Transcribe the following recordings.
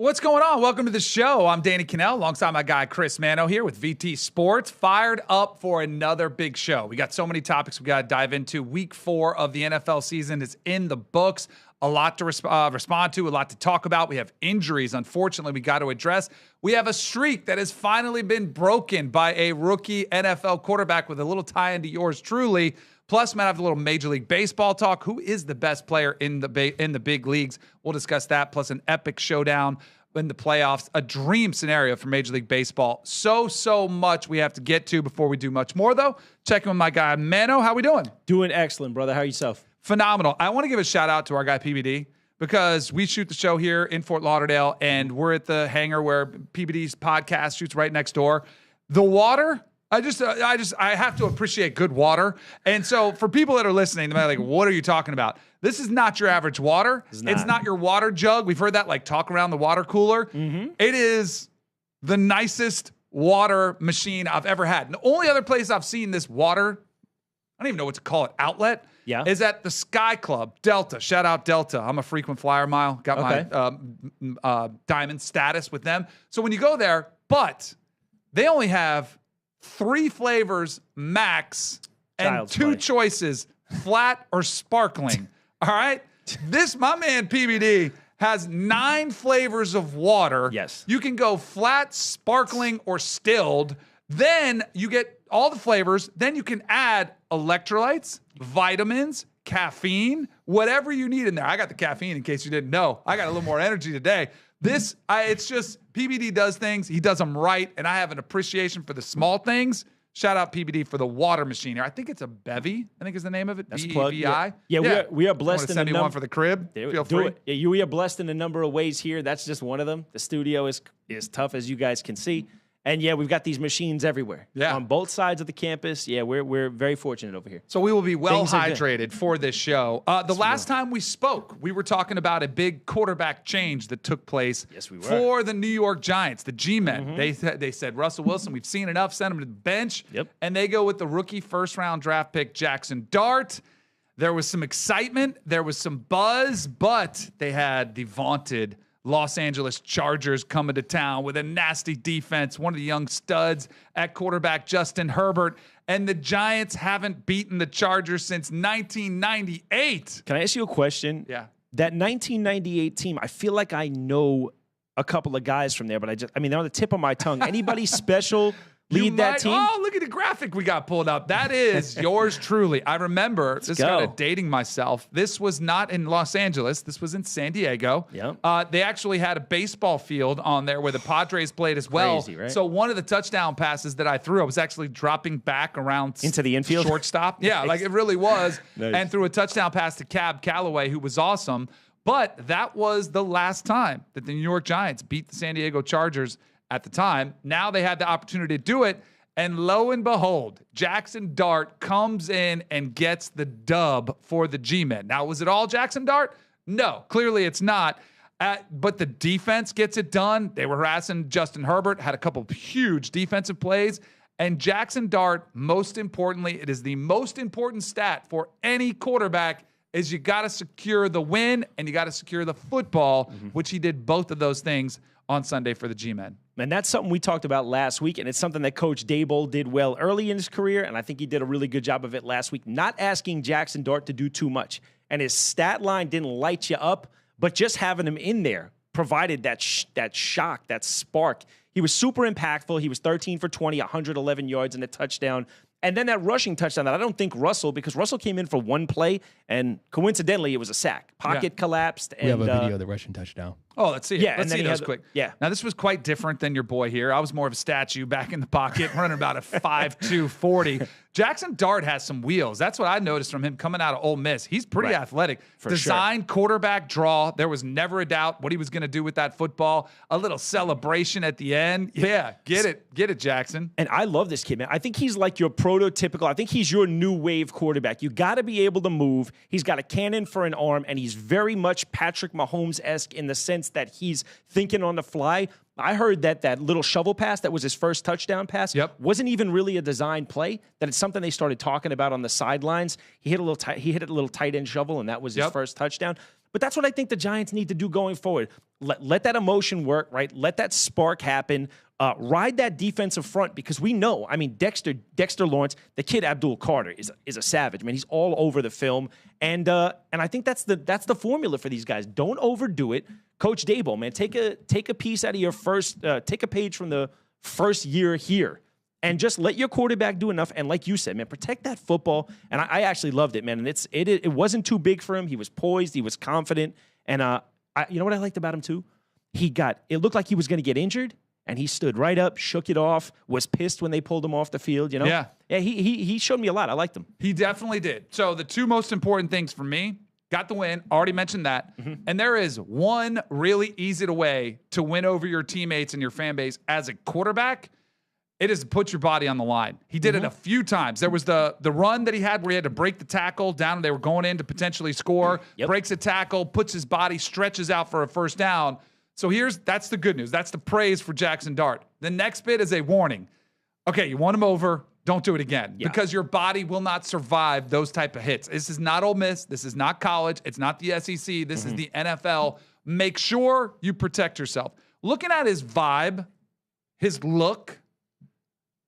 What's going on? Welcome to the show. I'm Danny Kanell alongside my guy Chris Manno here with VT Sports. Fired up for another big show. We got so many topics we got to dive into. Week 4 of the NFL season is in the books. A lot to respond to, a lot to talk about. We have injuries, unfortunately, we got to address. We have a streak that has finally been broken by a rookie NFL quarterback with a little tie into yours truly. Plus, might have a little Major League Baseball talk. Who is the best player in the big leagues? We'll discuss that, plus an epic showdown in the playoffs, a dream scenario for Major League Baseball. So much we have to get to before we do much more, though. Checking with my guy, Manno. How we doing? Doing excellent, brother. How are yourself? Phenomenal. I want to give a shout-out to our guy, PBD, because we shoot the show here in Fort Lauderdale, and we're at the hangar where PBD's podcast shoots right next door. The water... I have to appreciate good water. And so for people that are listening, they're like, what are you talking about? This is not your average water. It's not your water jug. We've heard that like talk around the water cooler. Mm-hmm. It is the nicest water machine I've ever had. And the only other place I've seen this water, I don't even know what to call it, outlet, is at the Sky Club, Delta. Shout out Delta. I'm a frequent flyer mile. Got my diamond status with them. So when you go there, but they only have 3 flavors max and 2 choices, flat or sparkling. All right? My man PBD has 9 flavors of water. Yes. You can go flat, sparkling, or stilled. Then you get all the flavors. Then you can add electrolytes, vitamins, caffeine, whatever you need in there. I got the caffeine in case you didn't know. I got a little more energy today. It's just PBD does things. He does them right, and I have an appreciation for the small things. Shout out PBD for the water machine here. I think it's a Bevy. I think is the name of it. That's BEVI. Yeah, we are blessed in send me one for the crib. Feel free. Yeah, we are blessed in a number of ways here. That's just one of them. The studio is tough, as you guys can see. And yeah, we've got these machines everywhere. Yeah. On both sides of the campus. Yeah, we're very fortunate over here. So we will be well hydrated for this show. The last time we spoke, we were talking about a big quarterback change that took place for the New York Giants, the G-Men. Mm-hmm. They said, Russell Wilson, we've seen enough, send him to the bench. Yep. And they go with the rookie first-round draft pick, Jaxson Dart. There was some excitement. There was some buzz, but they had the vaunted Los Angeles Chargers coming to town with a nasty defense, one of the young studs at quarterback, Justin Herbert, and the Giants haven't beaten the Chargers since 1998. Can I ask you a question? Yeah. That 1998 team, I feel like I know a couple of guys from there, but they're on the tip of my tongue. Anybody special lead that team? Oh, look at the graphic we got pulled up. That is yours truly. I remember, this is kind of dating myself. This was not in Los Angeles. This was in San Diego. Yep. They actually had a baseball field on there where the Padres played as well. Crazy, right? So one of the touchdown passes that I threw, I was actually dropping back around into the infield shortstop. Yeah, like it really was. Nice. And threw a touchdown pass to Cab Calloway, who was awesome. But that was the last time that the New York Giants beat the San Diego Chargers at the time. Now they had the opportunity to do it, and lo and behold, Jaxson Dart comes in and gets the dub for the G-Men. Now, was it all Jaxson Dart? No, clearly it's not. But the defense gets it done. They were harassing Justin Herbert, had a couple of huge defensive plays, and Jaxson Dart, most importantly, it is the most important stat for any quarterback, is you got to secure the win and you got to secure the football, which he did both of those things on Sunday for the G-Men. And that's something we talked about last week, and it's something that Coach Daboll did well early in his career, and I think he did a really good job of it last week, not asking Jaxson Dart to do too much. And his stat line didn't light you up, but just having him in there provided that shock, that spark. He was super impactful. He was 13 for 20, 111 yards and a touchdown. And then that rushing touchdown that I don't think because Russell came in for one play, and coincidentally, it was a sack. Pocket collapsed. We have a video of the rushing touchdown. Oh, let's see it. Yeah, let's see those quick. Yeah. Now, this was quite different than your boy here. I was more of a statue back in the pocket, running about a 5'2", 40. Jaxson Dart has some wheels. That's what I noticed from him coming out of Ole Miss. He's pretty athletic. Designed quarterback draw. There was never a doubt what he was going to do with that football. A little celebration at the end. Yeah, get it, Jaxson. And I love this kid, man. I think he's like your prototypical. I think he's your new wave quarterback. You got to be able to move. He's got a cannon for an arm, and he's very much Patrick Mahomes-esque in the sense that he's thinking on the fly. I heard that little shovel pass that was his first touchdown pass wasn't even really a design play, that it's something they started talking about on the sidelines. He hit a little tight end shovel, and that was his first touchdown. But that's what I think the Giants need to do going forward. Let that emotion work, right? Let that spark happen. Ride that defensive front, because we know, I mean, Dexter Lawrence, the kid Abdul Carter is a savage, man. He's all over the film. And I think that's the formula for these guys. Don't overdo it. Coach Daboll, man, take a piece out of your take a page from the first year here. And just let your quarterback do enough. And like you said, man, protect that football. And I actually loved it, man. And it wasn't too big for him. He was poised. He was confident. And you know what I liked about him too? It looked like he was going to get injured. And he stood right up, shook it off, was pissed when they pulled him off the field, you know? Yeah. Yeah, he showed me a lot. I liked him. He definitely did. So the two most important things for me, got the win, already mentioned that. Mm-hmm. And there is one really easy way to win over your teammates and your fan base as a quarterback. It is to put your body on the line. He did it a few times. There was the run that he had where he had to break the tackle down. They were going in to potentially score. Yep. Breaks a tackle, puts his body, stretches out for a first down. So that's the good news. That's the praise for Jaxson Dart. The next bit is a warning. Okay, you won him over. Don't do it again, because your body will not survive those type of hits. This is not Ole Miss. This is not college. It's not the SEC. This is the NFL. Make sure you protect yourself. Looking at his vibe, his look,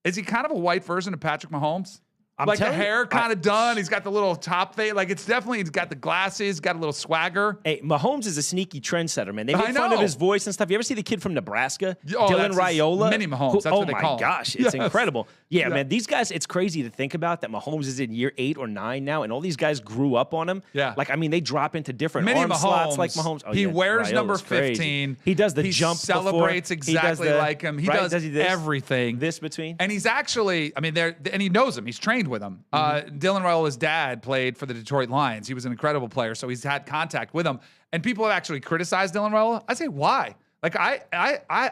is he kind of a white version of Patrick Mahomes? Like the hair kind of done. He's got the little top fade. Like he's got the glasses, got a little swagger. Hey, Mahomes is a sneaky trendsetter, man. They make fun of his voice and stuff. You ever see the kid from Nebraska? Dylan Raiola? Mini Mahomes. That's what they call him. Oh, my gosh. It's incredible. Yeah, man. These guys, it's crazy to think about that Mahomes is in year 8 or 9 now, and all these guys grew up on him. Yeah. Like, I mean, they drop into different Mini arm Mahomes, slots like Mahomes. Oh, he wears Raiola's number 15. Crazy. He does the jump celebrates exactly like him. He does everything. This between. And he's actually, I mean, and he knows him. He's trained with him. Dylan Raiola's dad played for the Detroit Lions. He was an incredible player, so he's had contact with him. And people have actually criticized Dylan Raiola. I say, why? Like, I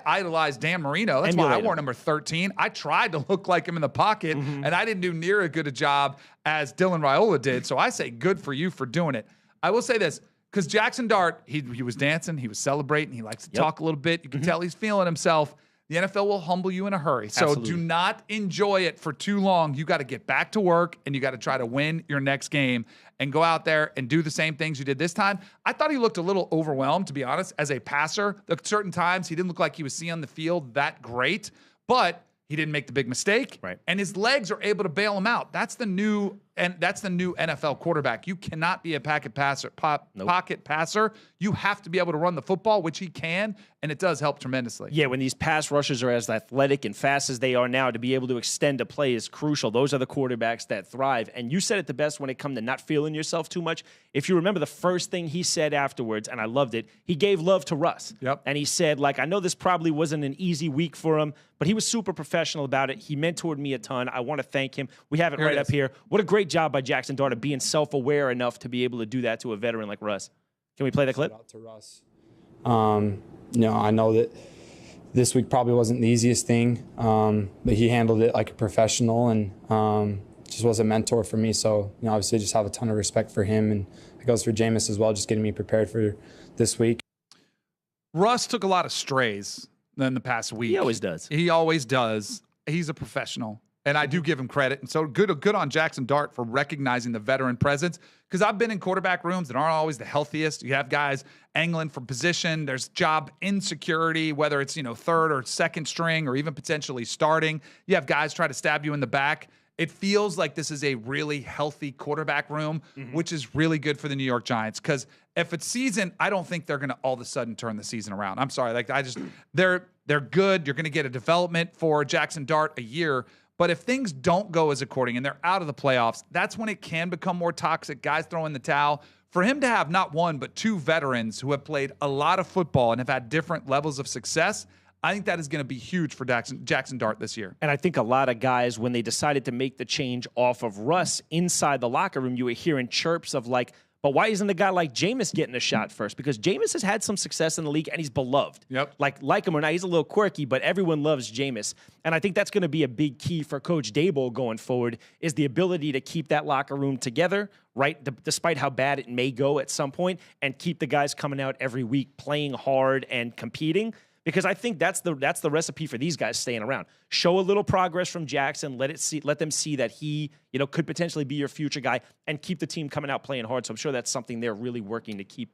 idolize Dan Marino. That's why I wore number 13. I tried to look like him in the pocket, and I didn't do near as good a job as Dylan Raiola did. So I say good for you for doing it. I will say this, because Jaxson Dart, he was dancing, he was celebrating, he likes to talk a little bit. You can tell he's feeling himself. The NFL will humble you in a hurry. So do not enjoy it for too long. You got to get back to work, and you got to try to win your next game and go out there and do the same things you did this time. I thought he looked a little overwhelmed, to be honest, as a passer. At certain times, he didn't look like he was seeing the field that great, but he didn't make the big mistake. Right. And his legs are able to bail him out. That's the new NFL quarterback. You cannot be a pocket passer. Pocket passer. You have to be able to run the football, which he can, and it does help tremendously. Yeah, when these pass rushers are as athletic and fast as they are now, to be able to extend a play is crucial. Those are the quarterbacks that thrive. And you said it the best when it comes to not feeling yourself too much. If you remember the first thing he said afterwards, and I loved it, he gave love to Russ. Yep. And he said, like, I know this probably wasn't an easy week for him, but he was super professional about it. He mentored me a ton. I want to thank him. We have it right up here. What a great job by Jaxson Dart of being self-aware enough to be able to do that to a veteran like Russ. Can we play that clip? Shout out to Russ. I know that this week probably wasn't the easiest thing, but he handled it like a professional and just was a mentor for me. So, obviously just have a ton of respect for him, and it goes for Jameis as well, just getting me prepared for this week. Russ took a lot of strays in the past week. He always does. He always does. He's a professional. And I do give him credit. And so good on Jaxson Dart for recognizing the veteran presence, because I've been in quarterback rooms that aren't always the healthiest. You have guys angling for position. There's job insecurity, whether it's, third or second string or even potentially starting. You have guys try to stab you in the back. It feels like this is a really healthy quarterback room, which is really good for the New York Giants. Because if it's season, I don't think they're going to all of a sudden turn the season around. I'm sorry. They're good. You're going to get a development for Jaxson Dart a year. But if things don't go as according and they're out of the playoffs, that's when it can become more toxic. Guys throw in the towel. For him to have not one, but 2 veterans who have played a lot of football and have had different levels of success, I think that is going to be huge for Jaxson Dart this year. And I think a lot of guys, when they decided to make the change off of Russ inside the locker room, you were hearing chirps of like, but why isn't a guy like Jameis getting a shot first? Because Jameis has had some success in the league, and he's beloved. Yep. Like him or not, he's a little quirky, but everyone loves Jameis. And I think that's going to be a big key for Coach Daboll going forward, is the ability to keep that locker room together, right, despite how bad it may go at some point, and keep the guys coming out every week playing hard and competing. because I think that's the recipe for these guys staying around. Show a little progress from Jaxson, let them see that he, could potentially be your future guy, and keep the team coming out playing hard. So I'm sure that's something they're really working to keep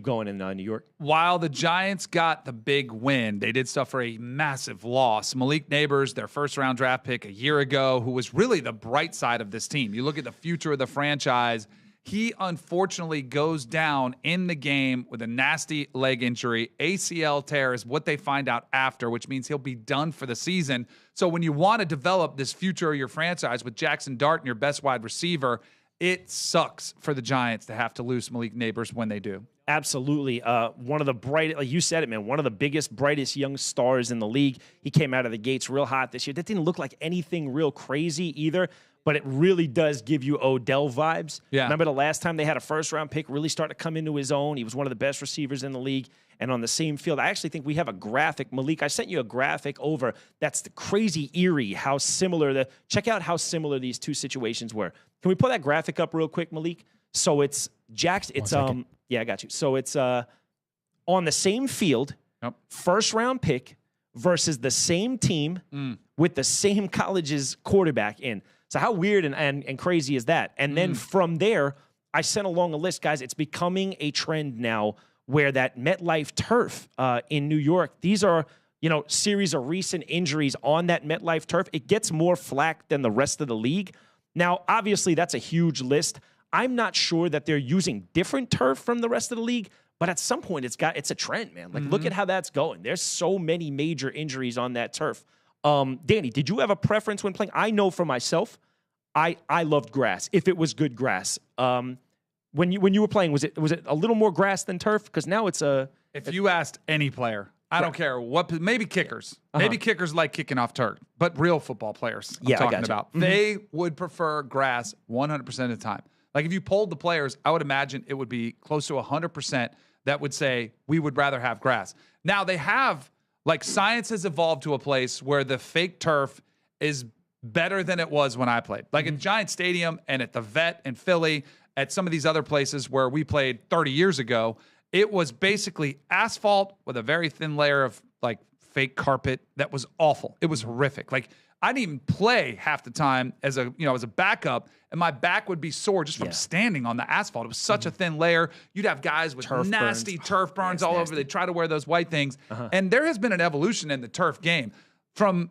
going in New York. While the Giants got the big win, they did suffer a massive loss. Malik Neighbors, their first-round draft pick a year ago, who was really the bright side of this team. You look at the future of the franchise, he unfortunately goes down in the game with a nasty leg injury. ACL tear is what they find out after, which means he'll be done for the season. So when you want to develop this future of your franchise with Jaxson Dart and your best wide receiver, it sucks for the Giants to have to lose Malik Neighbors when they do. Absolutely. One of the bright, like you said it, man, one of the biggest, brightest young stars in the league. He came out of the gates real hot this year. That didn't look like anything real crazy either, but it really does give you Odell vibes. Yeah. Remember the last time they had a first-round pick really start to come into his own? He was one of the best receivers in the league. And on the same field, I actually think we have a graphic. Malik, I sent you a graphic over. That's the crazy eerie, how similar check out how similar these two situations were. Can we pull that graphic up real quick, Malik? So it's yeah, I got you. So it's on the same field, first-round pick versus the same team with the same college's quarterback in. So how weird and crazy is that? And then from there, I sent along a list, guys. It's becoming a trend now where that MetLife turf in New York, these are, series of recent injuries on that MetLife turf. It gets more flack than the rest of the league. Now, obviously, that's a huge list. I'm not sure that they're using different turf from the rest of the league, but at some point, it's a trend, man. Like, look at how that's going. There's so many major injuries on that turf. Danny, did you have a preference when playing? I know for myself, I loved grass if it was good grass. When you were playing, was it a little more grass than turf? Because now If you asked any player, I don't care what, maybe kickers. Maybe kickers like kicking off turf, but real football players I'm talking about. They would prefer grass 100% of the time. Like if you polled the players, I would imagine it would be close to 100% that would say we would rather have grass. Now they have, like, science has evolved to a place where the fake turf is better than it was when I played. Like in Giant Stadium and at the Vet in Philly, at some of these other places where we played 30 years ago, it was basically asphalt with a very thin layer of like fake carpet that was awful. It was horrific. Like I didn't even play half the time as a backup, and my back would be sore just from standing on the asphalt. It was such a thin layer. You'd have guys with nasty turf burns all over. They try to wear those white things. And there has been an evolution in the turf game from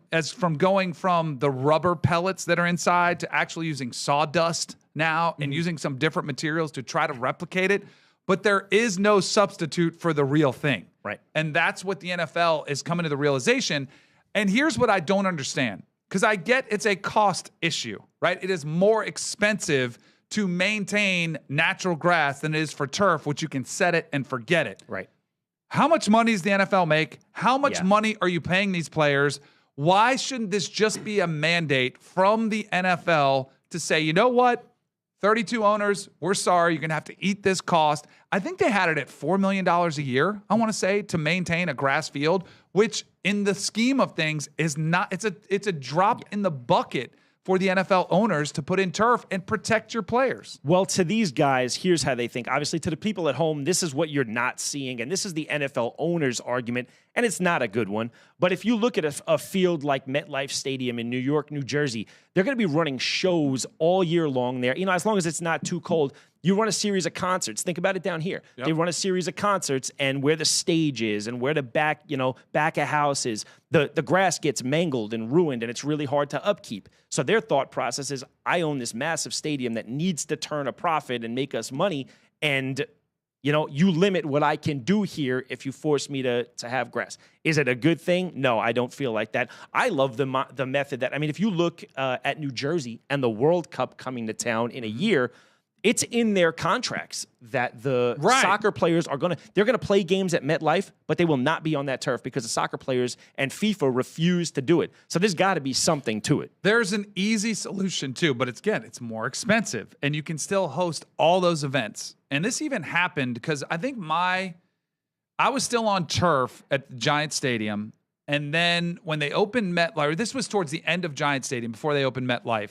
going from the rubber pellets that are inside to actually using sawdust now and using some different materials to try to replicate it. But there is no substitute for the real thing. Right. And that's what the NFL is coming to the realization. And here's what I don't understand. Because I get it's a cost issue, right? It is more expensive to maintain natural grass than it is for turf, which you can set it and forget it. Right. How much money does the NFL make? How much money are you paying these players? Why shouldn't this just be a mandate from the NFL to say, you know what? 32 owners, we're sorry, you're going to have to eat this cost. I think they had it at $4 million a year, I want to say, to maintain a grass field, which in the scheme of things is not, it's a drop in the bucket for the NFL owners to put in turf and protect your players. Well, to these guys, here's how they think. Obviously, to the people at home, this is what you're not seeing, and this is the NFL owners' argument, and it's not a good one. But if you look at a field like MetLife Stadium in New York, New Jersey, they're going to be running shows all year long there. As long as it's not too cold. You run a series of concerts. Think about it down here. Yep. They run a series of concerts, and where the stage is and where the back of house is, the grass gets mangled and ruined, and it's really hard to upkeep. So their thought process is, I own this massive stadium that needs to turn a profit and make us money, and you limit what I can do here if you force me to have grass. Is it a good thing? No, I don't feel like that. I love the method that, if you look at New Jersey and the World Cup coming to town in a year, it's in their contracts that the soccer players they're going to play games at MetLife, but they will not be on that turf because the soccer players and FIFA refuse to do it. So there's got to be something to it. There's an easy solution too, but it's more expensive, and you can still host all those events. And this even happened because I think I was still on turf at the Giant Stadium, and then when they opened MetLife, this was towards the end of Giant Stadium before they opened MetLife,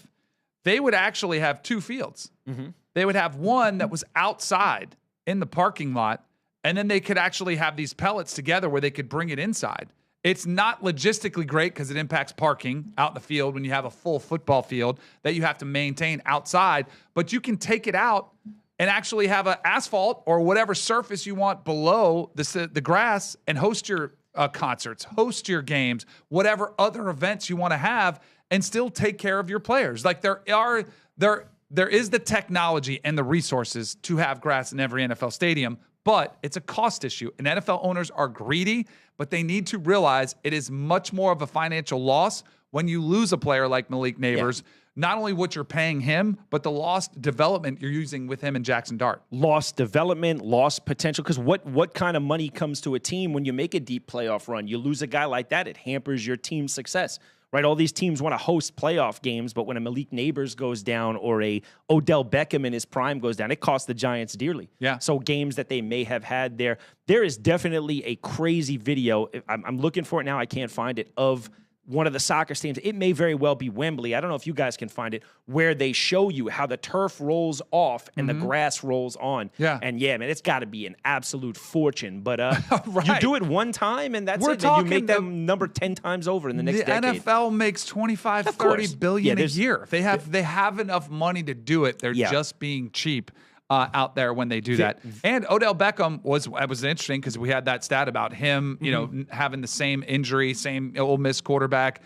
they would actually have two fields. Mm-hmm. They would have one that was outside in the parking lot, and then they could actually have these pellets together where they could bring it inside. It's not logistically great because it impacts parking out in the field when you have a full football field that you have to maintain outside, but you can take it out and actually have an asphalt or whatever surface you want below the grass and host your concerts, host your games, whatever other events you want to have, and still take care of your players. Like there is the technology and the resources to have grass in every NFL stadium, but it's a cost issue. And NFL owners are greedy, but they need to realize it is much more of a financial loss when you lose a player like Malik Neighbors. Yeah. Not only what you're paying him, but the lost development you're using with him and Jaxson Dart. Lost development, lost potential. Because what kind of money comes to a team when you make a deep playoff run? You lose a guy like that, it hampers your team's success. Right, all these teams want to host playoff games, but when a Malik Neighbors goes down or a Odell Beckham in his prime goes down, it costs the Giants dearly. Yeah. So games that they may have had there is definitely a crazy video. I'm looking for it now. I can't find it, of one of the soccer stadiums. It may very well be Wembley. I don't know if you guys can find it, where they show you how the turf rolls off and the grass rolls on. Yeah. And yeah, man, it's got to be an absolute fortune. But right. You do it one time and that's it. And you make them number 10 times over in the next decade. The NFL makes 25, 30 billion a year. They have enough money to do it. They're just being cheap out there when they do that. And Odell Beckham was interesting because we had that stat about him, having the same injury, same Ole Miss quarterback,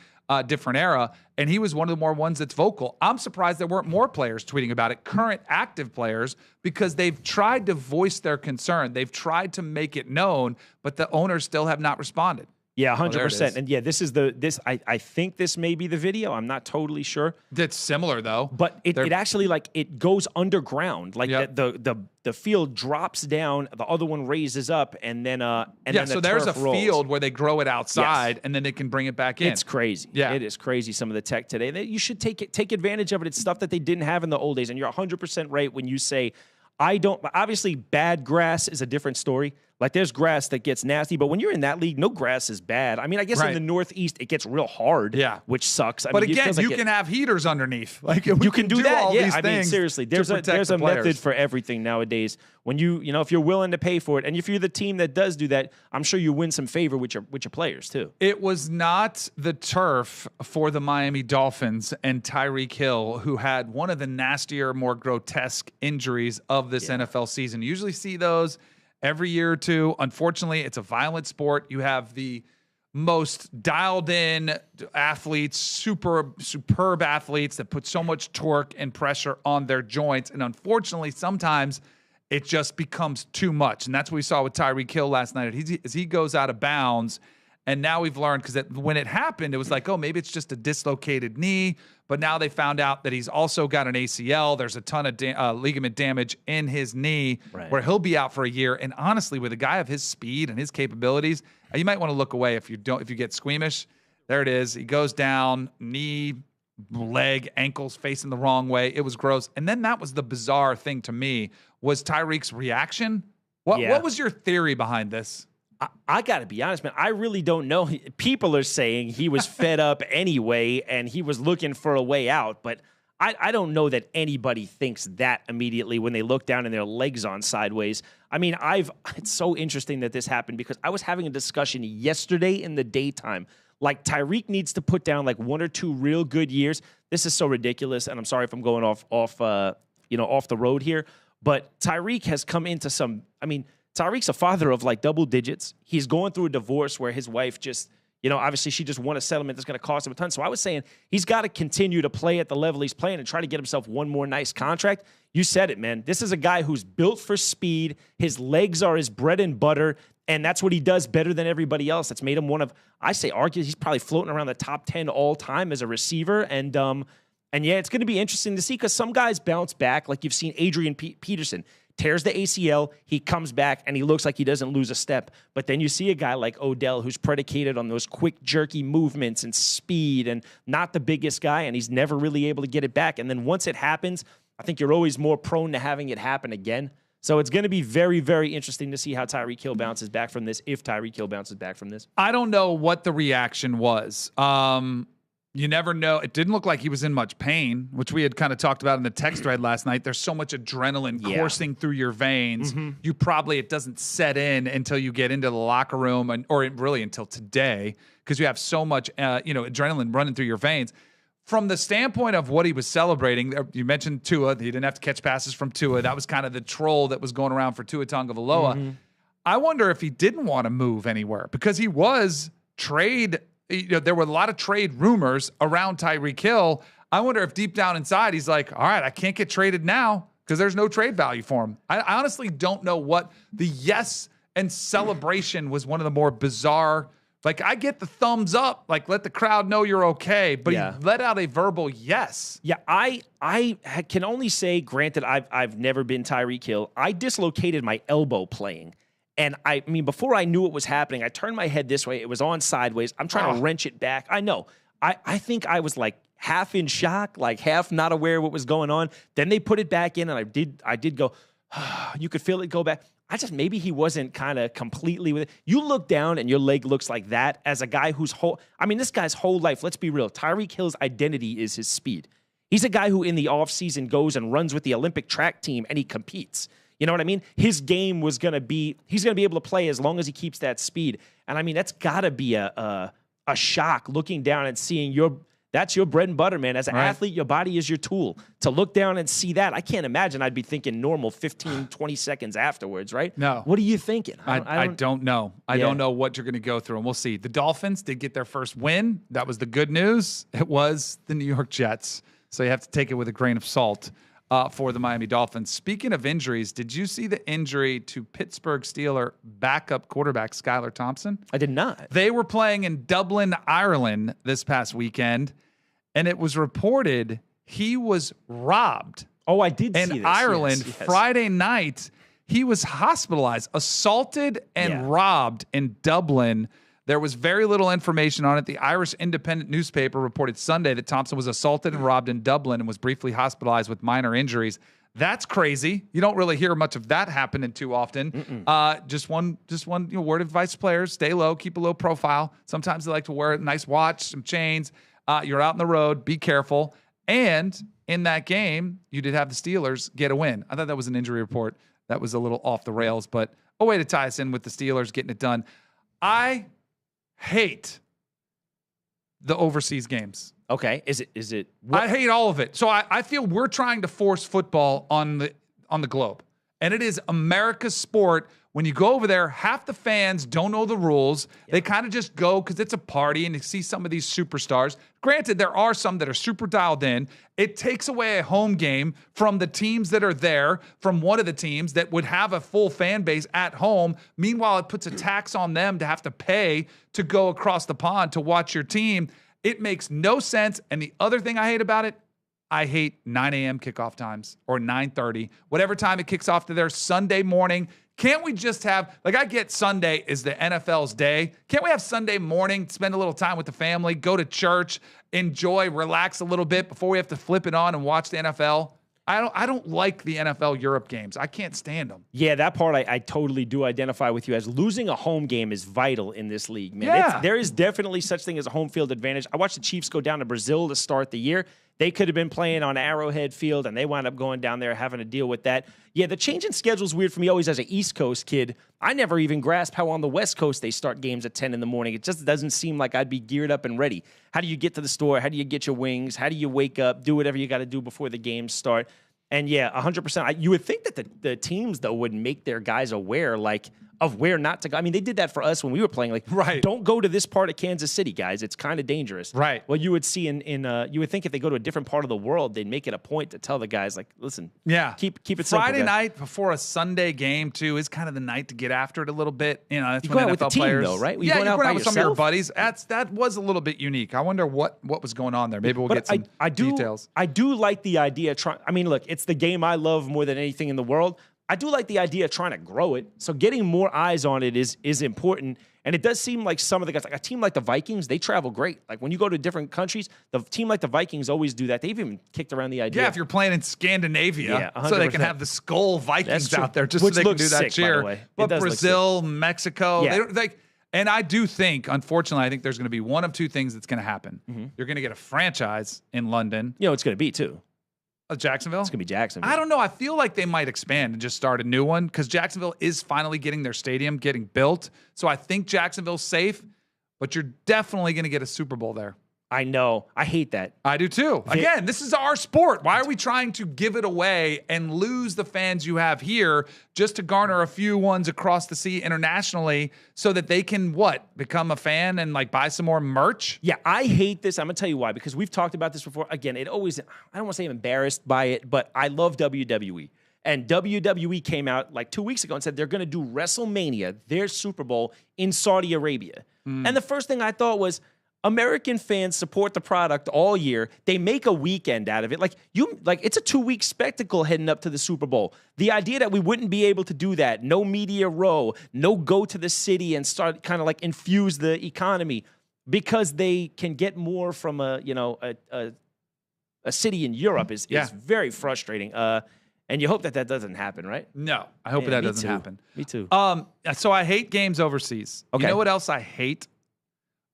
different era. And he was one of the more ones that's vocal. I'm surprised there weren't more players tweeting about it, current active players, because they've tried to voice their concern. They've tried to make it known, but the owners still have not responded. Yeah, 100%. And yeah, I think this may be the video. I'm not totally sure. It's similar though. But it actually, like, it goes underground. Like the field drops down, the other one raises up, and then so there's a field where they grow it outside and then they can bring it back in. It's crazy. Yeah. It is crazy, some of the tech today. You should take advantage of it. It's stuff that they didn't have in the old days. And you're 100% right when you say, obviously bad grass is a different story. Like, there's grass that gets nasty, but when you're in that league, no grass is bad. I mean, I guess in the Northeast, it gets real hard, which sucks. But again, you can have heaters underneath. Like, you can do that. Yeah, I mean, seriously, there's a method for everything nowadays. When if you're willing to pay for it, and if you're the team that does do that, I'm sure you win some favor with your players too. It was not the turf for the Miami Dolphins and Tyreek Hill, who had one of the nastier, more grotesque injuries of this NFL season. You usually see those every year or two. Unfortunately, it's a violent sport. You have the most dialed in athletes, superb athletes that put so much torque and pressure on their joints. And unfortunately, sometimes it just becomes too much. And that's what we saw with Tyreek Hill last night as he goes out of bounds. And now we've learned, because when it happened, it was like, oh, maybe it's just a dislocated knee. But now they found out that he's also got an ACL. There's a ton of ligament damage in his knee, where he'll be out for a year. And honestly, with a guy of his speed and his capabilities, you might want to look away if you get squeamish. There it is. He goes down, knee, leg, ankles facing the wrong way. It was gross. And then that was the bizarre thing to me, was Tyreek's reaction. What was your theory behind this? I got to be honest, man. I really don't know. People are saying he was fed up anyway, and he was looking for a way out. But I don't know that anybody thinks that immediately when they look down and their legs on sideways. I mean, it's so interesting that this happened, because I was having a discussion yesterday in the daytime. Like, Tyreek needs to put down like 1 or 2 real good years. This is so ridiculous, and I'm sorry if I'm going off the road here. But Tyreek has come into some. I mean, Tyreek's a father of like double digits. He's going through a divorce where his wife just, obviously she just won a settlement that's going to cost him a ton. So I was saying he's got to continue to play at the level he's playing and try to get himself one more nice contract. You said it, man. This is a guy who's built for speed. His legs are his bread and butter, and that's what he does better than everybody else. That's made him one of, arguably, he's probably floating around the top 10 all time as a receiver. And yeah, it's going to be interesting to see, because some guys bounce back, like you've seen Adrian Peterson. Tears the ACL, he comes back, and he looks like he doesn't lose a step. But then you see a guy like Odell, who's predicated on those quick, jerky movements and speed, and not the biggest guy, and he's never really able to get it back. And then once it happens, I think you're always more prone to having it happen again. So it's going to be very, very interesting to see how Tyreek Hill bounces back from this, if Tyreek Hill bounces back from this. I don't know what the reaction was. You never know. It didn't look like he was in much pain, which we had kind of talked about in the text thread last night. There's so much adrenaline coursing through your veins. It doesn't set in until you get into the locker room, or really until today, because you have so much adrenaline running through your veins. From the standpoint of what he was celebrating, you mentioned Tua. He didn't have to catch passes from Tua. That was kind of the troll that was going around for Tua Tagovailoa. I wonder if he didn't want to move anywhere, because he was trade. There were a lot of trade rumors around Tyreek Hill. I wonder if deep down inside he's like, all right, I can't get traded now because there's no trade value for him. I honestly don't know what the yes and celebration was. One of the more bizarre. Like, I get the thumbs up, like, let the crowd know you're okay, but he let out a verbal yes. Yeah, I can only say, granted, I've never been Tyreek Hill. I dislocated my elbow playing. And I mean, before I knew what was happening, I turned my head this way. It was on sideways. I'm trying to wrench it back. I know. I think I was like half in shock, like half not aware of what was going on. Then they put it back in, and I did go, you could feel it go back. Maybe he wasn't kind of completely with it. You look down and your leg looks like that as a guy this guy's whole life, let's be real, Tyreek Hill's identity is his speed. He's a guy who in the offseason goes and runs with the Olympic track team, and he competes. You know what I mean? His game was going to be, he's going to be able to play as long as he keeps that speed. And I mean, that's got to be a shock looking down and seeing that's your bread and butter, man. As an athlete, your body is your tool. To look down and see that, I can't imagine I'd be thinking normal 15, 20 seconds afterwards, right? No. What are you thinking? I don't know. I don't know what you're going to go through, and we'll see. The Dolphins did get their first win. That was the good news. It was the New York Jets. So you have to take it with a grain of salt. For the Miami Dolphins. Speaking of injuries, did you see the injury to Pittsburgh Steelers backup quarterback Skylar Thompson? I did not. They were playing in Dublin, Ireland this past weekend, and it was reported he was robbed. Oh, I did see this. In Ireland, yes. Friday night, he was hospitalized, assaulted and robbed in Dublin. There was very little information on it. The Irish Independent newspaper reported Sunday that Thompson was assaulted and robbed in Dublin and was briefly hospitalized with minor injuries. That's crazy. You don't really hear much of that happening too often. Just one word of advice to players: stay low, keep a low profile. Sometimes they like to wear a nice watch, some chains. You're out on the road, be careful. And in that game, you did have the Steelers get a win. I thought that was an injury report that was a little off the rails, but a way to tie us in with the Steelers getting it done. I hate the overseas games. Okay. Is it? I hate all of it. So I feel we're trying to force football on the globe. And it is America's sport. When you go over there, half the fans don't know the rules. Yep. They kind of just go because it's a party and you see some of these superstars. Granted, there are some that are super dialed in. It takes away a home game from the teams that are there, from one of the teams that would have a full fan base at home. Meanwhile, it puts a tax on them to have to pay to go across the pond to watch your team. It makes no sense. And the other thing I hate about it, I hate 9 a.m. kickoff times or 9:30, whatever time it kicks off to their Sunday morning. Can't we just have, like, I get Sunday is the NFL's day. Can't we have Sunday morning, spend a little time with the family, go to church, enjoy, relax a little bit before we have to flip it on and watch the NFL? I don't like the NFL Europe games. I can't stand them. Yeah, that part I totally do identify with you, as losing a home game is vital in this league, man. Yeah. There is definitely such thing as a home field advantage. I watched the Chiefs go down to Brazil to start the year. They could have been playing on Arrowhead Field, and they wound up going down there having to deal with that. Yeah, the change in schedule is weird for me always as an East Coast kid. I never even grasped how on the West Coast they start games at 10 in the morning. It just doesn't seem like I'd be geared up and ready. How do you get to the store? How do you get your wings? How do you wake up, do whatever you got to do before the games start? And yeah, 100%. You would think that the teams, though, would make their guys aware, like, of where not to go. I mean, they did that for us when we were playing. Like, don't go to this part of Kansas City, guys. It's kind of dangerous. Right. Well, you would see you would think if they go to a different part of the world, they'd make it a point to tell the guys, like, listen, keep it simple. Friday night before a Sunday game, too, is kind of the night to get after it a little bit. You know, that's you when go out NFL with the players, team, though, right? You're going out with some of your buddies. That was a little bit unique. I wonder what was going on there. Maybe we'll get some details. I do like the idea. I mean, look, it's the game I love more than anything in the world. I do like the idea of trying to grow it. So getting more eyes on it is important. And it does seem like some of the guys, like a team like the Vikings, they travel great. Like when you go to different countries, the team like the Vikings always do that. They've even kicked around the idea. Yeah, if you're playing in Scandinavia, 100%. so they can have the Skull Vikings out there just Which so they can looks do that sick, cheer. by the way. But Brazil, Mexico, they don't, like, And I do think, unfortunately, I think there's going to be one of two things that's going to happen. You're going to get a franchise in London. You know, it's going to be too. Jacksonville? It's going to be Jacksonville. I don't know. I feel like they might expand and just start a new one because Jacksonville is finally getting their stadium getting built. So I think Jacksonville's safe, but you're definitely going to get a Super Bowl there. I know. I hate that. I do too. Again, this is our sport. Why are we trying to give it away and lose the fans you have here just to garner a few ones across the sea internationally so that they can, become a fan and like buy some more merch? Yeah, I hate this. I'm going to tell you why, because we've talked about this before. Again, I don't want to say I'm embarrassed by it, but I love WWE. And WWE came out like 2 weeks ago and said they're going to do WrestleMania, their Super Bowl, in Saudi Arabia. And the first thing I thought was, American fans support the product all year. They make a weekend out of it. It's a 2-week spectacle heading up to the Super Bowl. The idea that we wouldn't be able to do that, no media row, no go to the city and start kind of like infuse the economy because they can get more from a city in Europe is very frustrating. And you hope that doesn't happen, right? No, I hope that doesn't happen. Me too. So I hate games overseas. Okay. You know what else I hate?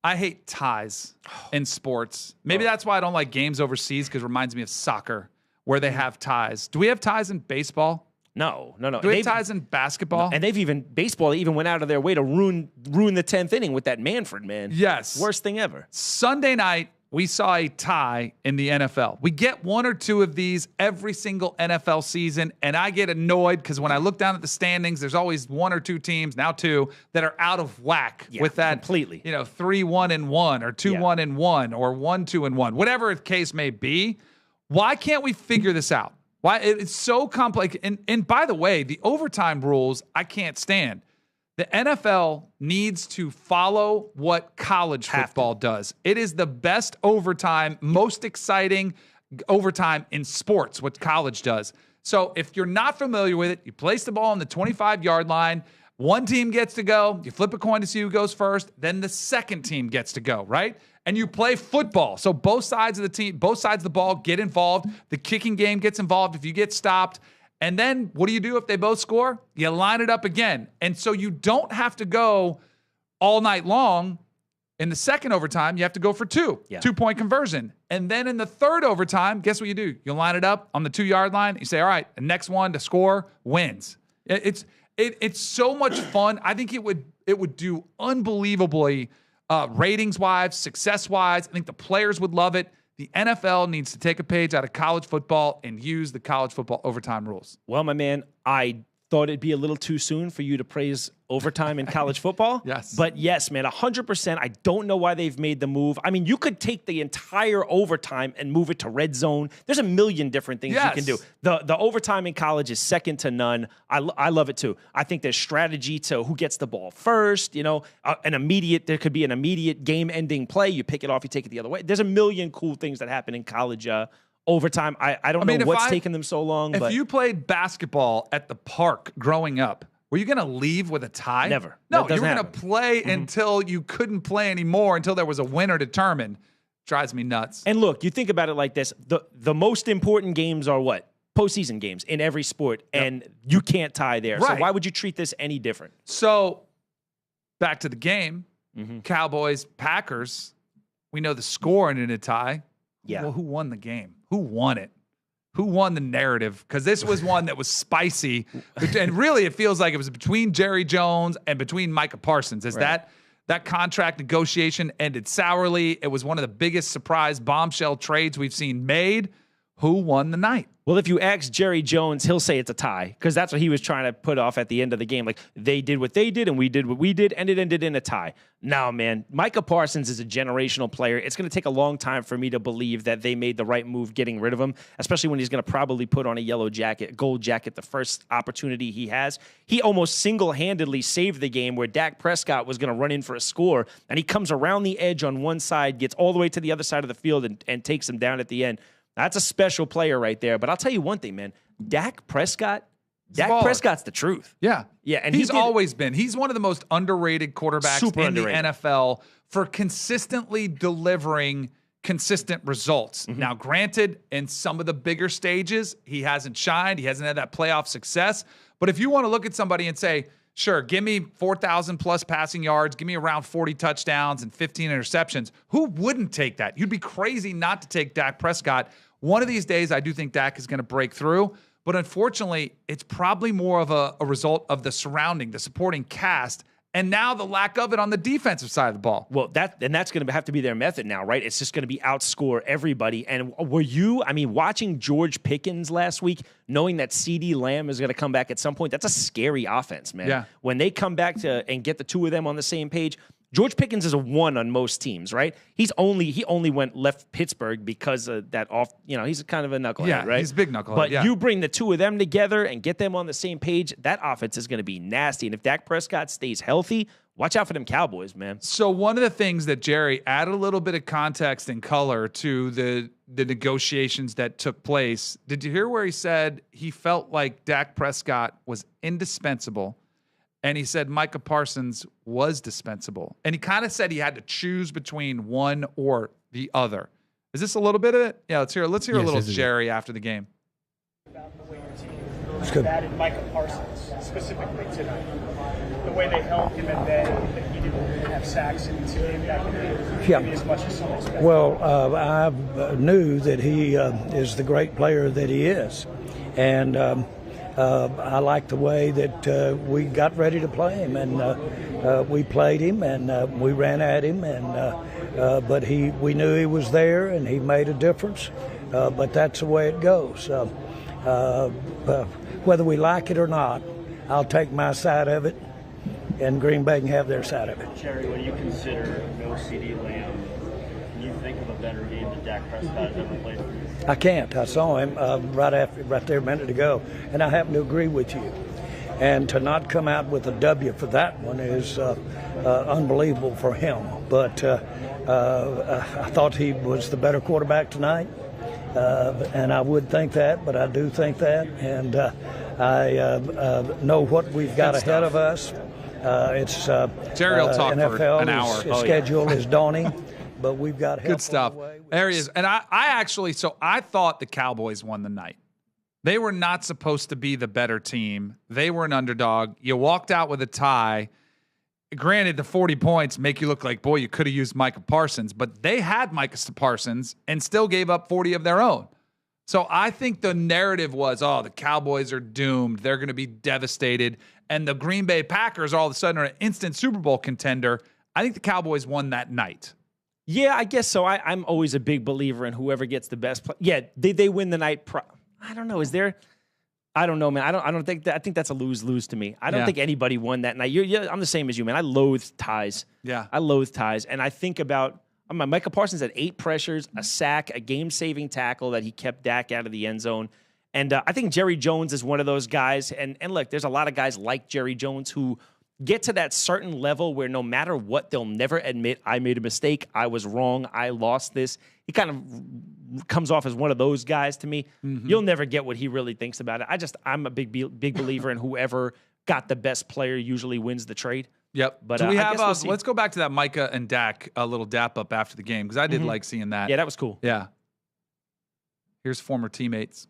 I hate ties in sports. Maybe that's why I don't like games overseas because it reminds me of soccer where they have ties. Do we have ties in baseball? No. Do we have ties in basketball? No, and baseball even went out of their way to ruin the 10th inning with that Manfred, man. Yes. Worst thing ever. Sunday night, we saw a tie in the NFL. We get one or two of these every single NFL season, and I get annoyed because when I look down at the standings, there's always one or two teams, now two, that are out of whack with that completely. 3-1-1 or 2-1-1 or 1-2-1, whatever the case may be. Why can't we figure this out? Why it's so complex? And by the way, the overtime rules I can't stand. The NFL needs to follow what college football does. It is the best overtime, most exciting overtime in sports, what college does. So if you're not familiar with it, you place the ball on the 25-yard line. One team gets to go. You flip a coin to see who goes first. Then the second team gets to go, right? And you play football. So both sides of the ball get involved. The kicking game gets involved if you get stopped. And then what do you do if they both score? You line it up again. And so you don't have to go all night long. In the second overtime, you have to go for 2-point conversion. And then in the third overtime, guess what you do? You line it up on the 2-yard line. You say, all right, the next one to score wins. It's so much fun. I think it would do unbelievably ratings-wise, success-wise. I think the players would love it. The NFL needs to take a page out of college football and use the college football overtime rules. Well, my man, I thought it'd be a little too soon for you to praise overtime in college football. Yes. But yes, man, 100%. I don't know why they've made the move. I mean, you could take the entire overtime and move it to red zone. There's a million different things you can do. The overtime in college is second to none. I love it too. I think there's strategy to who gets the ball first. There could be an immediate game-ending play. You pick it off, you take it the other way. There's a million cool things that happen in college overtime. I don't know what's taking them so long. If you played basketball at the park growing up, were you going to leave with a tie? Never. No, you were going to play until you couldn't play anymore, until there was a winner determined. Drives me nuts. And look, you think about it like this. The most important games are what? Postseason games in every sport, and you can't tie there. Right. So why would you treat this any different? So back to the game, Cowboys, Packers, we know the score in a tie. Yeah. Well, who won the game? Who won it? Who won the narrative? Because this was one that was spicy. And really, it feels like it was between Jerry Jones and between Micah Parsons. That contract negotiation ended sourly. It was one of the biggest surprise bombshell trades we've seen made. Who won the night? Well, if you ask Jerry Jones, he'll say it's a tie because that's what he was trying to put off at the end of the game. Like, they did what they did and we did what we did, and it ended in a tie. No, man. Micah Parsons is a generational player. It's going to take a long time for me to believe that they made the right move getting rid of him, especially when he's going to probably put on a gold jacket the first opportunity he has. He almost single-handedly saved the game where Dak Prescott was going to run in for a score, and he comes around the edge on one side, gets all the way to the other side of the field, and takes him down at the end. That's a special player right there. But I'll tell you one thing, man. Dak Prescott's the truth. Yeah. Yeah. And he's always been. He's one of the most underrated quarterbacks in the NFL for consistently delivering consistent results. Now, granted, in some of the bigger stages, he hasn't shined. He hasn't had that playoff success. But if you want to look at somebody and say, Sure, give me 4,000 plus passing yards, give me around 40 touchdowns and 15 interceptions. Who wouldn't take that? You'd be crazy not to take Dak Prescott. One of these days, I do think Dak is going to break through, but unfortunately, it's probably more of a result of the supporting cast, and now the lack of it on the defensive side of the ball. Well, that's going to have to be their method now, right? It's just going to be outscore everybody. And watching George Pickens last week, knowing that CeeDee Lamb is going to come back at some point, that's a scary offense, man. Yeah. When they come back and get the two of them on the same page, George Pickens is a 1 on most teams, right? He only left Pittsburgh because of that he's kind of a knucklehead, right? He's a big knucklehead. But yeah. you bring the two of them together and get them on the same page, that offense is going to be nasty. And if Dak Prescott stays healthy, watch out for them Cowboys, man. So one of the things that Jerry added a little bit of context and color to the negotiations that took place. Did you hear where he said he felt like Dak Prescott was indispensable? And he said Micah Parsons was dispensable. And he kind of said he had to choose between one or the other. Is this a little bit of it? Yeah, let's hear a little Jerry after the game. About the way your team batted Micah Parsons specifically tonight. The way they held him at bay, that he didn't have sacks in his game back in the maybe as much as some expected. Well, I knew that he is the great player that he is. And I like the way that we got ready to play him, and we played him, and we ran at him, and but we knew he was there, and he made a difference. But that's the way it goes. Whether we like it or not, I'll take my side of it, and Green Bay can have their side of it. Jerry, when you consider no CeeDee Lamb, can you think of a better game that Dak Prescott has ever played for you? I can't. I saw him right there a minute ago, and I happen to agree with you. And to not come out with a W for that one is unbelievable for him. But I thought he was the better quarterback tonight, and I would think that, but I do think that. And I know what we've got ahead of us. It's Jerry will talk NFL, for an hour. His schedule is daunting. But we've got help good stuff. on the way. There he is. And I thought the Cowboys won the night. They were not supposed to be the better team. They were an underdog. You walked out with a tie. Granted, the 40 points make you look like, boy, you could have used Micah Parsons, but they had Micah Parsons and still gave up 40 of their own. So I think the narrative was, the Cowboys are doomed. They're going to be devastated. And the Green Bay Packers all of a sudden are an instant Super Bowl contender. I think the Cowboys won that night. Yeah, I guess so. I'm always a big believer in whoever gets the best play. Yeah, they win the night. I don't know. Is there? I don't know, man. I don't think that. I think that's a lose to me. I don't think anybody won that night. I'm the same as you, man. I loathe ties. Yeah, I loathe ties, and I think about Micah Parsons had 8 pressures, a sack, a game-saving tackle that he kept Dak out of the end zone, and I think Jerry Jones is one of those guys. And look, there's a lot of guys like Jerry Jones who get to that certain level where no matter what, they'll never admit, I made a mistake, I was wrong, I lost this. He kind of comes off as one of those guys to me. Mm-hmm. You'll never get what he really thinks about it. I'm a big believer in whoever got the best player usually wins the trade. Yep. But do we have let's go back to that Micah and Dak little dap up after the game, because I did like seeing that. Yeah, that was cool. Yeah. Here's former teammates.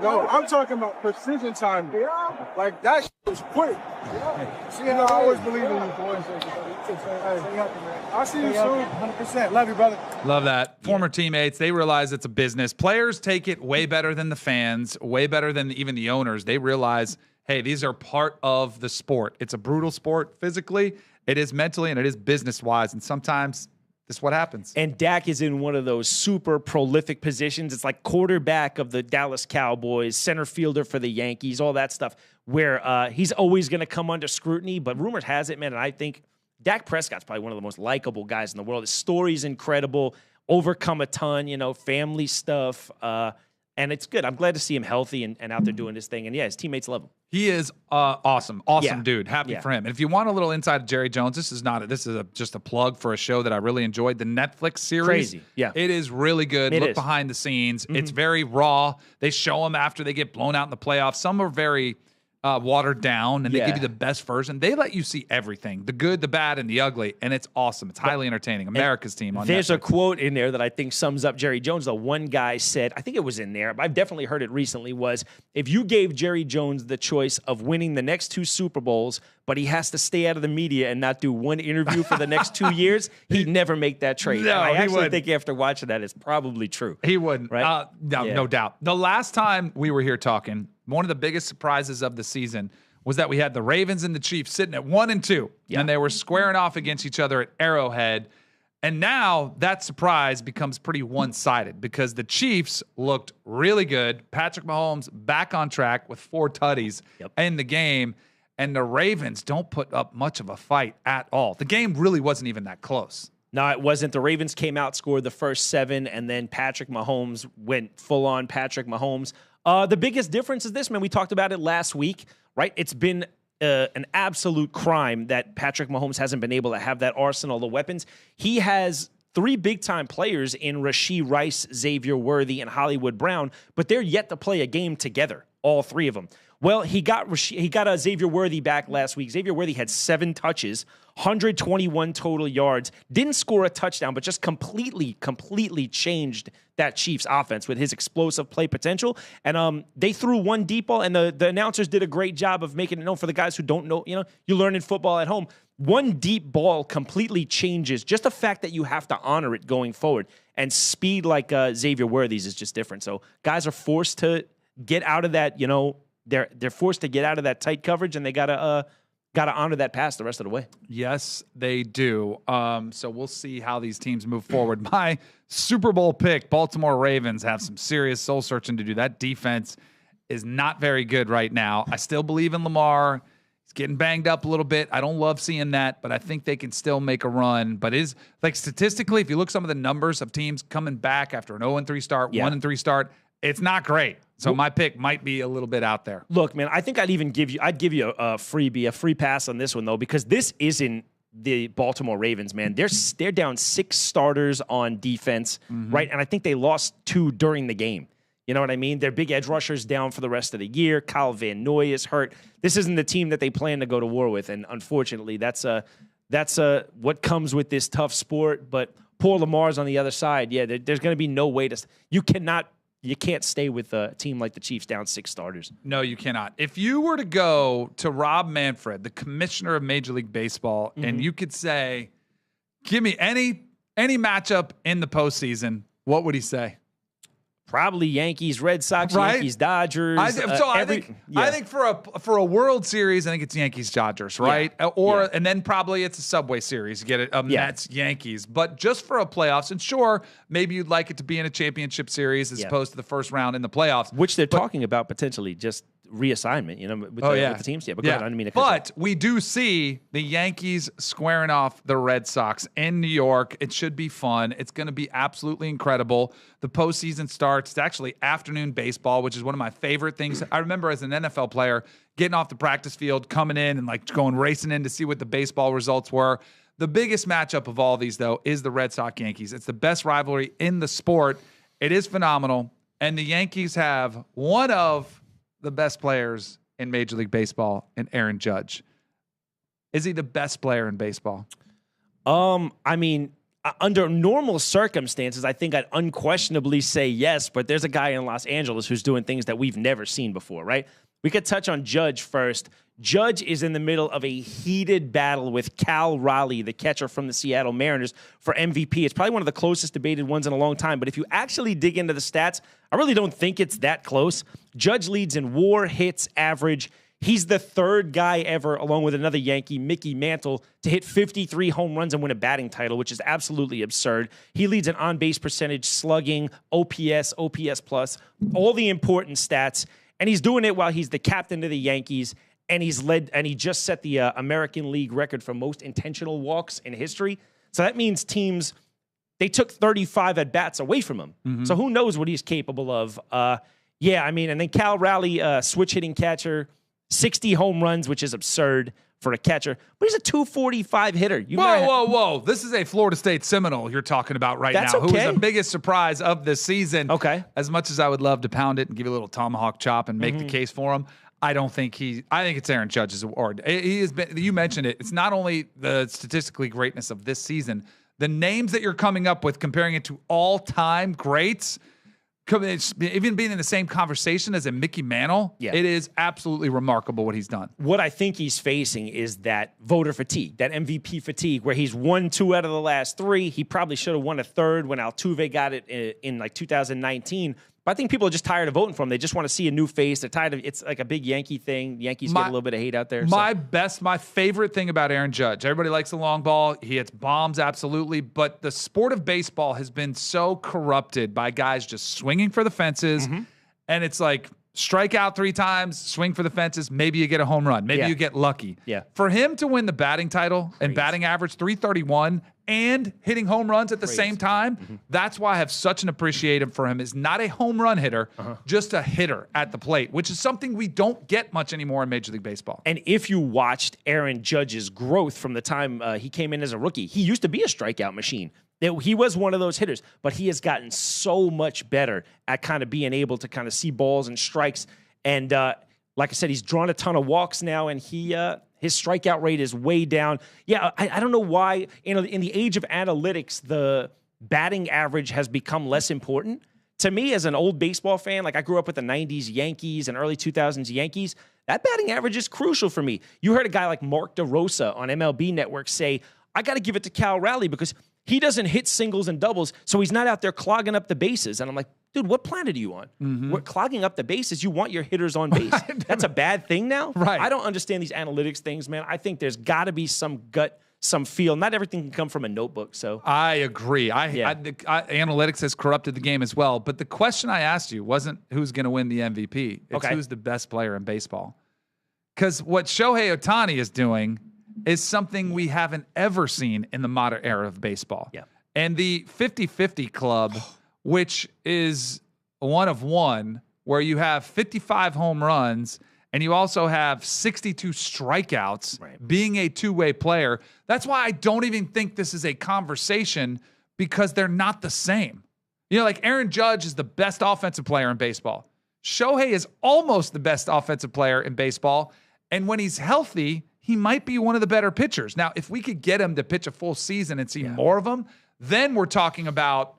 No, I'm talking about precision timing. Yeah. Like, that shit was quick. Yeah. See, I always believe in you, boys. I'll see you soon. 100%. Love you, brother. Love that. Former teammates, they realize it's a business. Players take it way better than the fans, way better than even the owners. They realize, hey, these are part of the sport. It's a brutal sport physically, it is mentally, and it is business-wise. And sometimes this is what happens. And Dak is in one of those super prolific positions. It's like quarterback of the Dallas Cowboys, center fielder for the Yankees, all that stuff, where he's always going to come under scrutiny. But rumors has it, man, and I think Dak Prescott's probably one of the most likable guys in the world. His story's incredible, overcome a ton, family stuff. And it's good. I'm glad to see him healthy and out there doing his thing. And, yeah, his teammates love him. He is awesome dude. Happy for him. And if you want a little insight of Jerry Jones, this is just a plug for a show that I really enjoyed, the Netflix series. Crazy, yeah. It is really good. Look behind the scenes. Mm-hmm. It's very raw. They show them after they get blown out in the playoffs. Some are very watered down, and they Yeah. give you the best version. They let you see everything, the good, the bad, and the ugly, and it's awesome. It's highly entertaining. America's Team on There's a Netflix. quote in there that I think sums up Jerry Jones. The one guy said, I think it was in there, but I've definitely heard it recently, was if you gave Jerry Jones the choice of winning the next 2 Super Bowls, but he has to stay out of the media and not do one interview for the next 2 years, he'd never make that trade. No, and I he actually wouldn't. think after watching that, it's probably true. He wouldn't. Right? No, Yeah. no doubt. The last time we were here talking, one of the biggest surprises of the season was that we had the Ravens and the Chiefs sitting at 1-2, and they were squaring off against each other at Arrowhead. And now that surprise becomes pretty one-sided because the Chiefs looked really good. Patrick Mahomes back on track with 4 tutties in the game. And the Ravens don't put up much of a fight at all. The game really wasn't even that close. No, it wasn't. The Ravens came out, scored the first 7, and then Patrick Mahomes went full-on Patrick Mahomes. The biggest difference is this, man. We talked about it last week, right? It's been an absolute crime that Patrick Mahomes hasn't been able to have that arsenal of weapons. He has 3 big-time players in Rashee Rice, Xavier Worthy, and Hollywood Brown, but they're yet to play a game together, all 3 of them. Well, he got Xavier Worthy back last week. Xavier Worthy had 7 touches, 121 total yards, didn't score a touchdown, but just completely changed that Chiefs offense with his explosive play potential. And they threw 1 deep ball, and the announcers did a great job of making it known for the guys who don't know, you learn in football at home. 1 deep ball completely changes just the fact that you have to honor it going forward. And speed like Xavier Worthy's is just different. So guys are forced to get out of that, they're forced to get out of that tight coverage, and they gotta honor that pass the rest of the way. Yes, they do. So we'll see how these teams move forward. My Super Bowl pick, Baltimore Ravens, have some serious soul searching to do. That defense is not very good right now. I still believe in Lamar. He's getting banged up a little bit. I don't love seeing that, but I think they can still make a run. But it is like statistically, if you look some of the numbers of teams coming back after an 0-3 start, 1-3 start, it's not great. So my pick might be a little bit out there. Look, man, I think I'd give you a freebie, a free pass on this one though, because this isn't the Baltimore Ravens, man. They're down 6 starters on defense, right? And I think they lost 2 during the game. You know what I mean? Their big edge rushers down for the rest of the year. Kyle Van Noy is hurt. This isn't the team that they plan to go to war with, and unfortunately, that's what comes with this tough sport. But poor Lamar's on the other side. Yeah, there's going to be no way to. You can't stay with a team like the Chiefs down 6 starters. No, you cannot. If you were to go to Rob Manfred, the commissioner of Major League Baseball, and you could say, give me any matchup in the postseason, what would he say? Probably Yankees, Red Sox, Right? Yankees, Dodgers. I think for a World Series, I think it's Yankees Dodgers, right? And then probably it's a Subway Series. You get it, Mets Yankees. But just for a playoffs, and sure, maybe you'd like it to be in a championship series as opposed to the first round in the playoffs, which they're talking about potentially just reassignment. With the teams. Yeah, but go ahead. I didn't mean to cut you off. But we do see the Yankees squaring off the Red Sox in New York. It should be fun. It's going to be absolutely incredible. The postseason starts. It's actually afternoon baseball, which is one of my favorite things. I remember as an NFL player getting off the practice field, coming in and going racing in to see what the baseball results were. The biggest matchup of all these, though, is the Red Sox Yankees. It's the best rivalry in the sport. It is phenomenal. And the Yankees have one of the best players in Major League Baseball, and Aaron Judge. Is he the best player in baseball? I mean, under normal circumstances, I think I'd unquestionably say yes, but there's a guy in Los Angeles who's doing things that we've never seen before, right? We could touch on Judge first. Judge is in the middle of a heated battle with Cal Raleigh, the catcher from the Seattle Mariners, for MVP. It's probably one of the closest debated ones in a long time, but if you actually dig into the stats, I really don't think it's that close. Judge leads in WAR, hits, average. He's the 3rd guy ever, along with another Yankee, Mickey Mantle, to hit 53 home runs and win a batting title, which is absolutely absurd. He leads in on-base percentage, slugging, OPS, OPS+, all the important stats, and he's doing it while he's the captain of the Yankees, and he just set the American League record for most intentional walks in history. So that means teams, they took 35 at-bats away from him. So who knows what he's capable of. And then Cal Raleigh, switch-hitting catcher, 60 home runs, which is absurd for a catcher. But he's a 245 hitter. Whoa. This is a Florida State Seminole you're talking about right now, who is the biggest surprise of this season. Okay. As much as I would love to pound it and give you a little tomahawk chop and make the case for him, I think it's Aaron Judge's award. He has been, you mentioned it. It's not only the statistically greatness of this season, the names that you're coming up with, comparing it to all-time greats, even being in the same conversation as a Mickey Mantle, it is absolutely remarkable what he's done. What I think he's facing is that voter fatigue, that MVP fatigue, where he's won 2 out of the last 3. He probably should have won a 3rd when Altuve got it in like 2019. But I think people are just tired of voting for him. They just want to see a new face. They're tired of it's like a big Yankee thing. The Yankees get a little bit of hate out there. My favorite thing about Aaron Judge, everybody likes the long ball. He hits bombs, absolutely. But the sport of baseball has been so corrupted by guys just swinging for the fences. And it's like, strike out 3 times, swing for the fences. Maybe you get a home run. Maybe you get lucky. For him to win the batting title and batting average 331 and hitting home runs at the same time, that's why I have such an appreciation for him. Is not a home run hitter, just a hitter at the plate, which is something we don't get much anymore in Major League Baseball. And if you watched Aaron Judge's growth from the time he came in as a rookie, he used to be a strikeout machine. He was one of those hitters, but he has gotten so much better at kind of being able to kind of see balls and strikes. And like I said, he's drawn a ton of walks now, and his strikeout rate is way down. Yeah, I don't know why. In the age of analytics, the batting average has become less important. To me, as an old baseball fan, like I grew up with the 90s Yankees and early 2000s Yankees, that batting average is crucial for me. You heard a guy like Mark DeRosa on MLB Network say, I got to give it to Cal Raleigh because he doesn't hit singles and doubles, so he's not out there clogging up the bases. And I'm like, dude, what planet are you on? We're clogging up the bases. You want your hitters on base. That's a bad thing now? Right. I don't understand these analytics things, man. I think there's got to be some gut, some feel. Not everything can come from a notebook. So I agree. Analytics has corrupted the game as well. But the question I asked you wasn't who's going to win the MVP. It's who's the best player in baseball. Because what Shohei Ohtani is doing is something we haven't ever seen in the modern era of baseball. And the 50-50 club, which is one of one, where you have 55 home runs and you also have 62 strikeouts, being a two-way player. That's why I don't even think this is a conversation, because they're not the same. Like Aaron Judge is the best offensive player in baseball. Shohei is almost the best offensive player in baseball. And when he's healthy, he might be one of the better pitchers. Now, if we could get him to pitch a full season and see more of him, then we're talking about,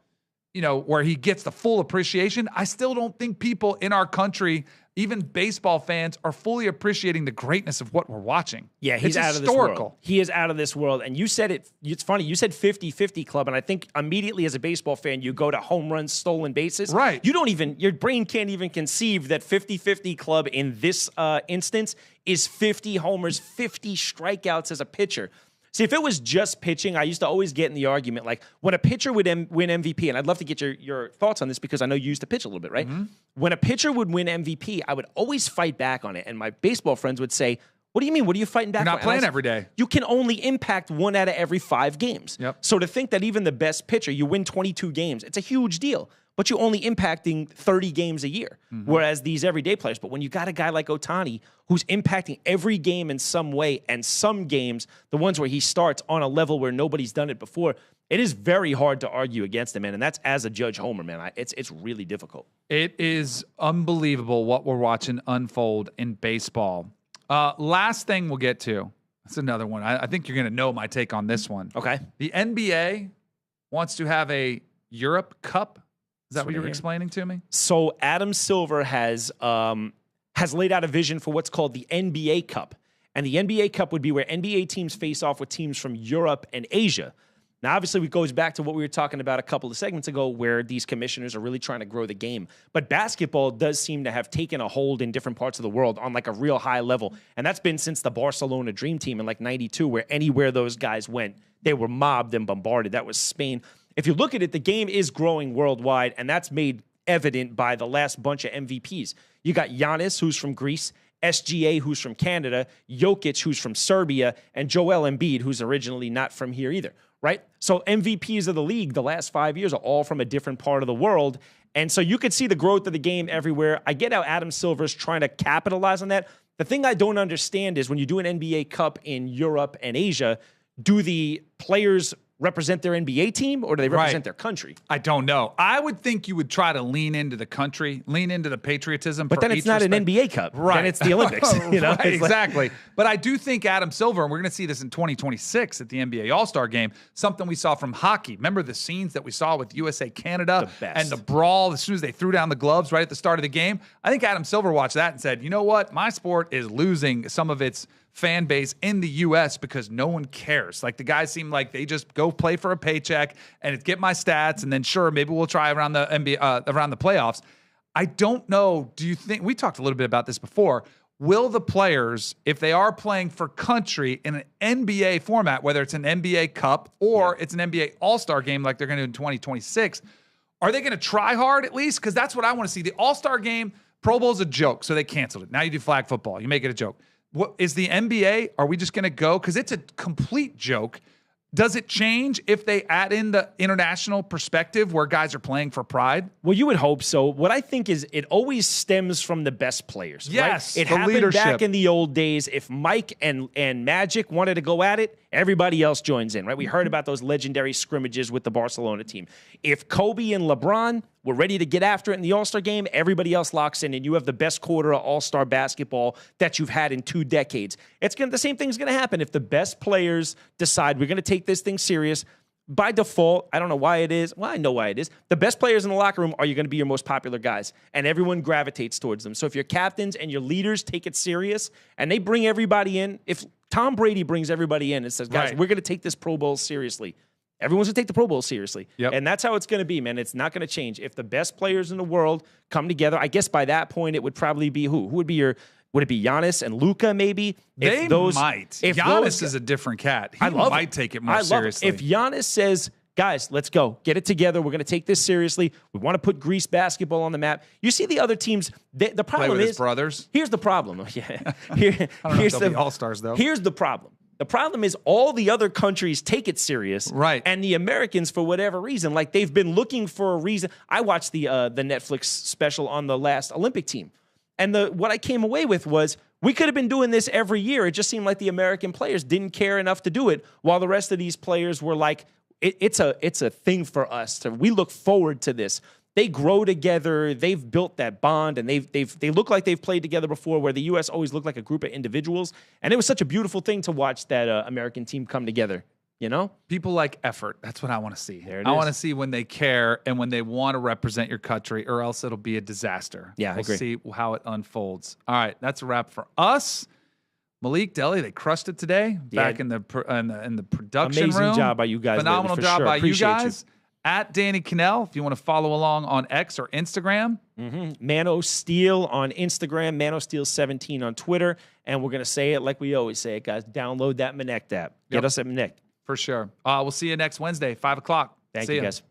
where he gets the full appreciation. I still don't think people in our country, even baseball fans, are fully appreciating the greatness of what we're watching. Yeah, he's out of this world. He is out of this world. And you said it, it's funny, you said 50-50 club, and I think immediately as a baseball fan, you go to home runs, stolen bases. Right. Your brain can't even conceive that 50-50 club in this instance is 50 homers, 50 strikeouts as a pitcher. See, if it was just pitching, I used to always get in the argument, like, when a pitcher would win MVP, and I'd love to get your thoughts on this because I know you used to pitch a little bit, right? When a pitcher would win MVP, I would always fight back on it. And my baseball friends would say, what do you mean? What are you fighting back on? You're not playing every day. You can only impact 1 out of every 5 games. So to think that even the best pitcher, you win 22 games, it's a huge deal. But you're only impacting 30 games a year, whereas these everyday players. But when you got a guy like Ohtani who's impacting every game in some way, and some games, the ones where he starts on a level where nobody's done it before, it is very hard to argue against him, man. And that's as a Judge homer, man. It's really difficult. It is unbelievable what we're watching unfold in baseball. Last thing we'll get to, that's another one. I think you're going to know my take on this one. Okay. The NBA wants to have a Europe Cup. Is that what you were explaining to me? So Adam Silver has laid out a vision for what's called the NBA Cup. And the NBA Cup would be where NBA teams face off with teams from Europe and Asia. Now, obviously, it goes back to what we were talking about a couple of segments ago, where these commissioners are really trying to grow the game. But basketball does seem to have taken a hold in different parts of the world on like a real high level. And that's been since the Barcelona Dream Team in like 92, where anywhere those guys went, they were mobbed and bombarded. That was Spain. If you look at it, the game is growing worldwide, and that's made evident by the last bunch of MVPs. You got Giannis, who's from Greece, SGA, who's from Canada, Jokic, who's from Serbia, and Joel Embiid, who's originally not from here either, right? So MVPs of the league the last 5 years are all from a different part of the world. And so you could see the growth of the game everywhere. I get how Adam Silver's trying to capitalize on that. The thing I don't understand is when you do an NBA Cup in Europe and Asia, do the players represent their NBA team or do they represent their country? I don't know. I would think you would try to lean into the country, lean into the patriotism. But then it's not an NBA Cup. Right. Then it's the Olympics. You know? Right, exactly. But I do think Adam Silver, and we're going to see this in 2026 at the NBA All-Star Game, something we saw from hockey. Remember the scenes that we saw with USA Canada and the brawl as soon as they threw down the gloves right at the start of the game? I think Adam Silver watched that and said, you know what? My sport is losing some of its fan base in the U.S. because no one cares. Like the guys seem like they just go play for a paycheck and get my stats, and then sure, maybe we'll try around the NBA, around the playoffs. I don't know. Do you think we talked a little bit about this before? Will the players, if they are playing for country in an NBA format, whether it's an NBA Cup or it's an NBA All-Star Game like they're going to do in 2026, are they going to try hard at least? Because that's what I want to see. The All-Star Game, Pro Bowl is a joke, so they canceled it. Now you do flag football. You make it a joke. What is the NBA? Are we just going to go? Because it's a complete joke. Does it change if they add in the international perspective where guys are playing for pride? Well, you would hope so. What I think is it always stems from the best players. Yes, right? It the happened leadership. back in the old days. If Mike and Magic wanted to go at it, everybody else joins in, right? We heard about those legendary scrimmages with the Barcelona team. If Kobe and LeBron were ready to get after it in the All-Star game, everybody else locks in, and you have the best quarter of All-Star basketball that you've had in 2 decades. The same thing's going to happen if the best players decide we're going to take this thing serious. By default, I don't know why it is. Well, I know why it is. The best players in the locker room are going to be your most popular guys, and everyone gravitates towards them. So if your captains and your leaders take it serious and they bring everybody in, if Tom Brady brings everybody in and says, guys, we're going to take this Pro Bowl seriously, everyone's going to take the Pro Bowl seriously. Yep. And that's how it's going to be, man. It's not going to change. If the best players in the world come together, I guess by that point it would probably be who? Who would be your... Would it be Giannis and Luka maybe? They might. Giannis is a different cat. He might take it more seriously. If Giannis says, guys, let's go. Get it together. We're going to take this seriously. We want to put Greece basketball on the map. You see the other teams, the problem Play with is... his brothers? Here's the problem. Yeah. I don't know if they'll be all-stars, though. Here's the problem. The problem is all the other countries take it serious. Right. And the Americans, for whatever reason, like they've been looking for a reason. I watched the Netflix special on the last Olympic team. And what I came away with was we could have been doing this every year. It just seemed like the American players didn't care enough to do it, while the rest of these players were like, it's a thing for us. We look forward to this. They grow together. They've built that bond, and they look like they've played together before, where the U.S. always looked like a group of individuals. And it was such a beautiful thing to watch that American team come together. You know? People like effort. That's what I want to see. There it I is. want to see when they care and when they want to represent your country, or else it'll be a disaster. Yeah, I we'll agree. see how it unfolds. All right, that's a wrap for us. Malik Deli, they crushed it today. Back in the production room. Amazing job by you guys. Phenomenal lately, for job sure. by Appreciate you guys. At Danny Kanell, if you want to follow along on X or Instagram. Manno Steel on Instagram, Manno Steel 17 on Twitter, and we're gonna say it like we always say it, guys. Download that Manect app. Get us at Manect. For sure. We'll see you next Wednesday, 5 o'clock. Thank See you, ya. guys.